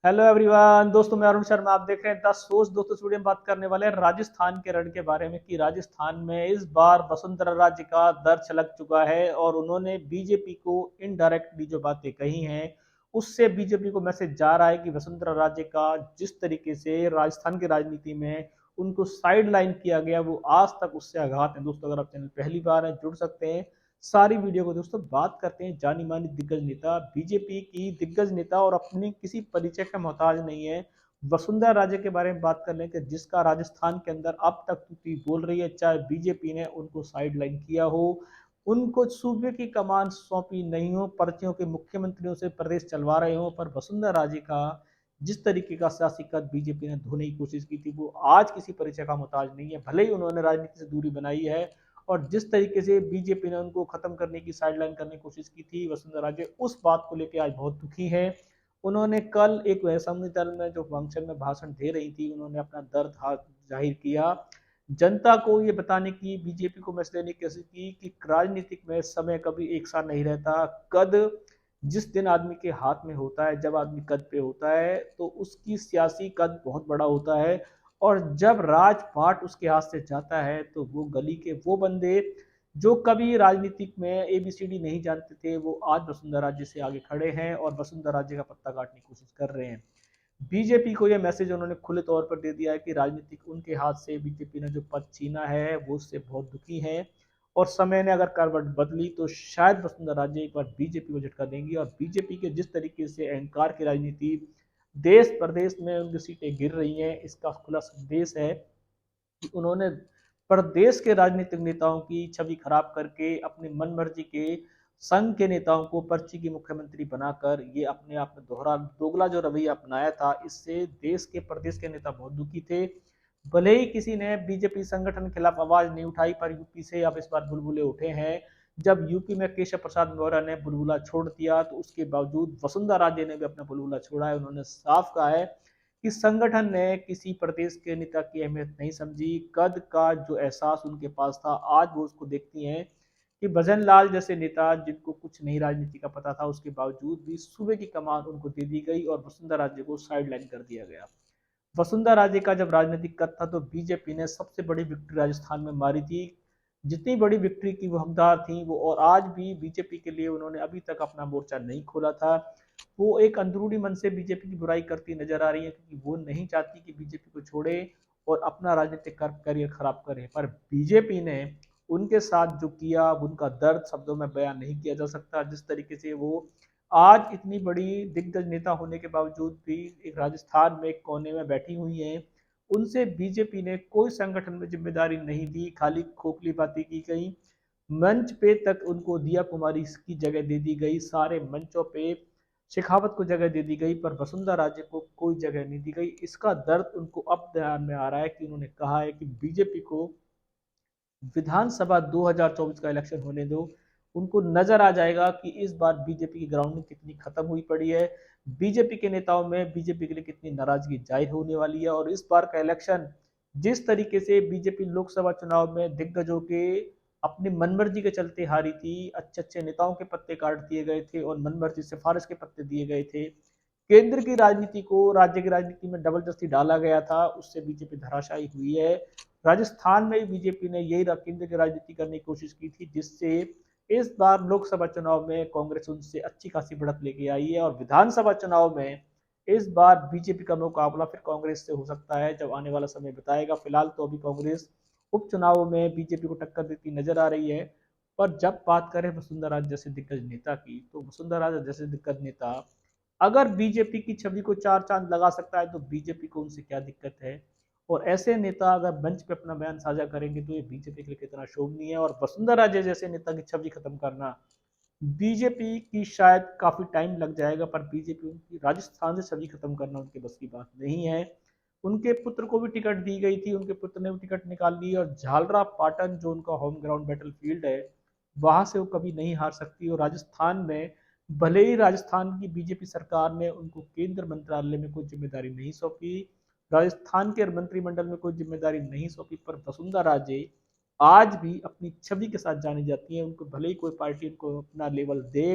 Hello everyone दोस्तों, मैं अरुण शर्मा। आप देख रहे हैं द सोच। दोस्तों, इस वीडियो में बात करने वाले हैं राजस्थान के रण के बारे में कि राजस्थान में इस बार वसुंधरा राजे का दर छलक चुका है और उन्होंने बीजेपी को इनडायरेक्टली जो बातें कही हैं उससे बीजेपी को मैसेज जा रहा है कि वसुंधरा राजे का जिस तरीके से राजस्थान की राजनीति में उनको साइड लाइन किया गया वो आज तक उससे आघात है। दोस्तों, अगर आप चैनल पहली बार है जुड़ सकते हैं सारी वीडियो को। दोस्तों, बात करते हैं जानी मानी दिग्गज नेता, बीजेपी की दिग्गज नेता और अपने किसी परिचय का मोहताज नहीं है। वसुंधरा राजे के बारे में बात कर लें कि जिसका राजस्थान के अंदर अब तक तूती बोल रही है, चाहे बीजेपी ने उनको साइडलाइन किया हो, उनको सूबे की कमान सौंपी नहीं हो, पर्चियों के मुख्यमंत्रियों से प्रदेश चलवा रहे हो, पर वसुंधरा राजे का जिस तरीके का सियासी कद बीजेपी ने धोने की कोशिश की थी वो आज किसी परिचय का मोहताज नहीं है। भले ही उन्होंने राजनीति से दूरी बनाई है और जिस तरीके से बीजेपी ने उनको खत्म करने की साइडलाइन करने की कोशिश की थी, वसुंधरा राजे उस बात को लेकर आज बहुत दुखी है। उन्होंने कल एक असेंबली दल में जो फंक्शन में भाषण दे रही थी, उन्होंने अपना दर्द जाहिर किया, जनता को ये बताने की, बीजेपी को मैसेज देने की कोशिश की कि राजनीतिक में समय कभी एक साथ नहीं रहता। कद जिस दिन आदमी के हाथ में होता है, जब आदमी कद पे होता है तो उसकी सियासी कद बहुत बड़ा होता है, और जब राजपाट उसके हाथ से जाता है तो वो गली के वो बंदे जो कभी राजनीतिक में एबीसीडी नहीं जानते थे वो आज वसुंधरा राजे से आगे खड़े हैं और वसुंधरा राजे का पत्ता काटने की कोशिश कर रहे हैं। बीजेपी को यह मैसेज उन्होंने खुले तौर पर दे दिया है कि राजनीतिक उनके हाथ से बीजेपी ने जो पद छीना है वो उससे बहुत दुखी है, और समय ने अगर करवट बदली तो शायद वसुंधरा राजे एक बार बीजेपी को झटका देंगी। और बीजेपी के जिस तरीके से अहंकार की राजनीति देश प्रदेश में उनकी सीटें गिर रही हैं, इसका खुला संदेश है कि उन्होंने प्रदेश के राजनीतिक नेताओं की छवि खराब करके अपनी मनमर्जी के संघ के नेताओं को पर्ची की मुख्यमंत्री बनाकर ये अपने आप में दोहरा दोगला जो रवैया अपनाया था, इससे देश के प्रदेश के नेता बहुत दुखी थे। भले ही किसी ने बीजेपी संगठन के खिलाफ आवाज नहीं उठाई, पर यूपी से अब इस बार बुलबुले उठे हैं। जब यूपी में केशव प्रसाद मौर्य ने बुलबुला छोड़ दिया तो उसके बावजूद वसुंधरा राजे ने भी अपना बुलबुला छोड़ा है। उन्होंने साफ कहा है कि संगठन ने किसी प्रदेश के नेता की अहमियत नहीं समझी। कद का जो एहसास उनके पास था आज वो उसको देखती हैं कि भजन लाल जैसे नेता जिनको कुछ नहीं राजनीति का पता था, उसके बावजूद भी सूबे की कमान उनको दे दी गई और वसुंधरा राजे को साइडलाइन कर दिया गया। वसुंधरा राजे का जब राजनीतिक कद था तो बीजेपी ने सबसे बड़ी विक्ट्री राजस्थान में मारी थी। जितनी बड़ी विक्ट्री की वो हकदार थी वो, और आज भी बीजेपी के लिए उन्होंने अभी तक अपना मोर्चा नहीं खोला था। वो एक अंदरूनी मन से बीजेपी की बुराई करती नजर आ रही है क्योंकि वो नहीं चाहती कि बीजेपी को छोड़े और अपना राजनीतिक करियर खराब करे, पर बीजेपी ने उनके साथ जो किया उनका दर्द शब्दों में बयान नहीं किया जा सकता। जिस तरीके से वो आज इतनी बड़ी दिग्गज नेता होने के बावजूद भी एक राजस्थान में एक कोने में बैठी हुई हैं, उनसे बीजेपी ने कोई संगठन में जिम्मेदारी नहीं दी, खाली खोखली बातें की गई। मंच पे तक उनको दिया कुमारी की जगह दे दी गई, सारे मंचों पे शेखावत को जगह दे दी गई, पर वसुंधरा राजे को कोई जगह नहीं दी गई। इसका दर्द उनको अब ध्यान में आ रहा है कि उन्होंने कहा है कि बीजेपी को विधानसभा 2024 का इलेक्शन होने दो, उनको नजर आ जाएगा कि इस बार बीजेपी की ग्राउंडिंग कितनी खत्म हुई पड़ी है, बीजेपी के नेताओं में बीजेपी के लिए कितनी नाराजगी जाहिर होने वाली है। और इस बार का इलेक्शन जिस तरीके से बीजेपी लोकसभा चुनाव में दिग्गजों के अपनी मनमर्जी के चलते हारी थी, अच्छे अच्छे नेताओं के पत्ते काट दिए गए थे और मनमर्जी सिफारिश के पत्ते दिए गए थे, केंद्र की राजनीति को राज्य की राजनीति में जबरदस्ती डाला गया था, उससे बीजेपी धराशायी हुई है। राजस्थान में बीजेपी ने यही केंद्र की राजनीति करने की कोशिश की थी, जिससे इस बार लोकसभा चुनाव में कांग्रेस उनसे अच्छी खासी बढ़त लेके आई है, और विधानसभा चुनाव में इस बार बीजेपी का मुकाबला फिर कांग्रेस से हो सकता है, जब आने वाला समय बताएगा। फिलहाल तो अभी कांग्रेस उपचुनाव में बीजेपी को टक्कर देती नजर आ रही है। पर जब बात करें वसुंधरा राजे जैसे दिग्गज नेता की, तो वसुंधरा राजे जैसे दिग्गज नेता अगर बीजेपी की छवि को चार चांद लगा सकता है तो बीजेपी को उनसे क्या दिक्कत है। और ऐसे नेता अगर मंच पे अपना बयान साझा करेंगे तो ये बीजेपी के लिए कितना शोभनीय है। और वसुंधरा राजे जैसे नेता की छवि खत्म करना बीजेपी की शायद काफी टाइम लग जाएगा, पर बीजेपी उनकी राजस्थान से छवि खत्म करना उनके बस की बात नहीं है। उनके पुत्र को भी टिकट दी गई थी, उनके पुत्र ने भी टिकट निकाल ली, और झालरा पाटन जो उनका होम ग्राउंड बैटल फील्ड है वहां से वो कभी नहीं हार सकती। और राजस्थान में भले ही राजस्थान की बीजेपी सरकार ने उनको केंद्र मंत्रालय में कोई जिम्मेदारी नहीं सौंपी, राजस्थान के मंत्रिमंडल में कोई जिम्मेदारी नहीं सौंपी, पर वसुंधरा राजे आज भी अपनी छवि के साथ जानी जाती हैं। उनको भले ही कोई पार्टी उनको अपना लेवल दे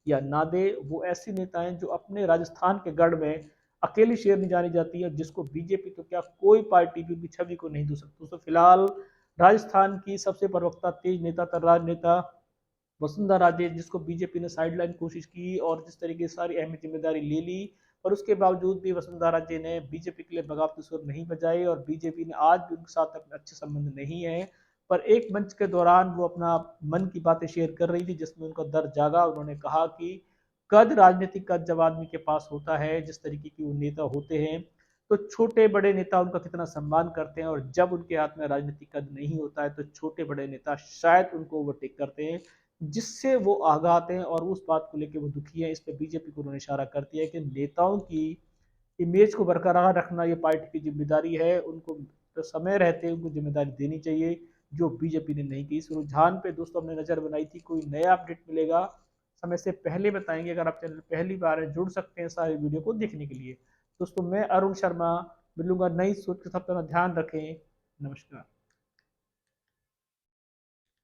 या ना दे, वो ऐसी नेता हैं जो अपने राजस्थान के गढ़ में अकेली शेर नहीं जानी जाती है, जिसको बीजेपी तो क्या कोई पार्टी भी उनकी छवि को नहीं धो सकती। तो फिलहाल राजस्थान की सबसे प्रवक्ता तेज नेता तर्राज नेता वसुंधरा राजे, जिसको बीजेपी ने साइडलाइन कोशिश की और जिस तरीके से सारी अहम जिम्मेदारी ले ली, और उसके बावजूद भी वसुंधरा राजे ने बीजेपी के लिए बगावती सुर नहीं बजाई और बीजेपी ने आज भी उनके साथ अपने अच्छे संबंध नहीं है। पर एक मंच के दौरान वो अपना मन की बातें शेयर कर रही थी, जिसमें उनका दर्द जागा। उन्होंने कहा कि कद, राजनीतिक कद जब आदमी के पास होता है, जिस तरीके की वो नेता होते हैं, तो छोटे बड़े नेता उनका कितना सम्मान करते हैं, और जब उनके हाथ में राजनीतिक कद नहीं होता है तो छोटे बड़े नेता शायद उनको ओवरटेक करते हैं, जिससे वो आघात हैं और उस बात को लेकर वो दुखी है। इस पे बीजेपी को उन्होंने इशारा कर दिया है कि नेताओं की इमेज को बरकरार रखना ये पार्टी की जिम्मेदारी है, उनको तो समय रहते उनको जिम्मेदारी देनी चाहिए, जो बीजेपी ने नहीं की। इस रुझान पे दोस्तों हमने नजर बनाई थी। कोई नया अपडेट मिलेगा समय से पहले बताएंगे। अगर आप चैनल पहली बार है, जुड़ सकते हैं सारे वीडियो को देखने के लिए। दोस्तों मैं अरुण शर्मा मिलूंगा नई सोच के साथ। अपना ध्यान रखें। नमस्कार।